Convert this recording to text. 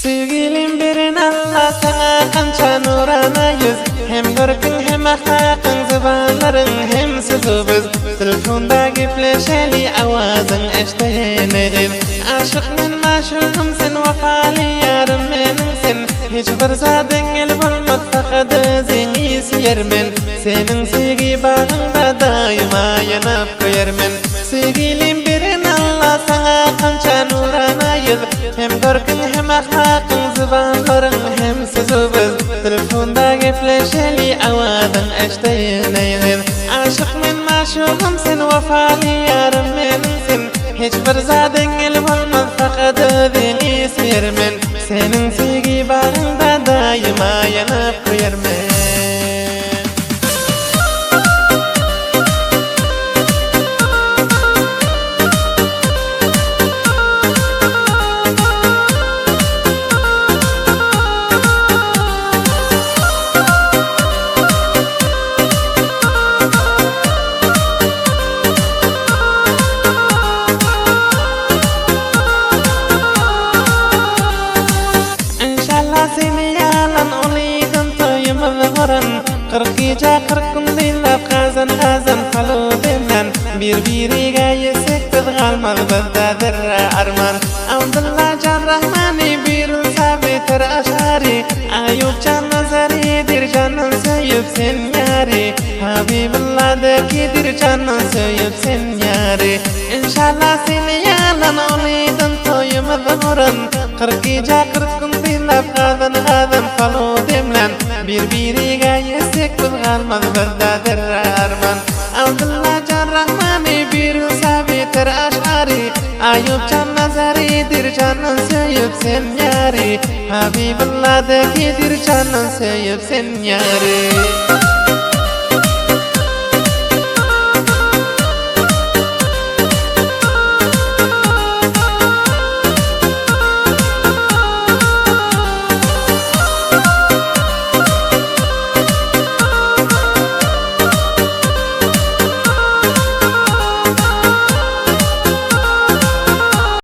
Sevgilim birin Allah sana kança nurana yüz. Hem görkün hem ahlakın zıbanların hem sözübüz. Telefonda gepleşeli avazın eşteyenir. Aşık men maşukum sen vefali yarım menimsin. Hiç bir zadın el bulmak fakat özeni siyermen. Senin sevgi bağında daima yanıp koyarmen. Sevgilim birin Allah sana kança nurana yüz. Hem görkün hem ahlakın zıbanların hem sözübüz. Telefonda gepleşeli avazın eşteyenir. Aşık men maşukum sen vefali yarım menimsin. Hiç bir zadın el bulmak fakat özeni siyermen. Senin sevgi bağında daima yanıp koyarmen. Seni yalan olidin toyumuz varan. 40 gece 40 gün dinlep kazan kalı demlen. Bir-biriga yesek biz kalmaz bizda zerre arman. Abdullah Can Rahmani birilsa beter aşari. Ayub Can Nazaridir canın söyüp sen yari. Habibullah'dakidir canın söyüp sen yari. İnşallah seni yalan olidin toyumuz varan. 40 gece 40 gün dinlep kazan kalı demlen. Bir-biriga yesek biz kalmaz bizda zerre arman. Abdullah Can Rahmani birilsa beter aşari. Ayub Can Nazaridir canın söyüp sen yari. Habibullah'dakidir canın söyüp sen yari.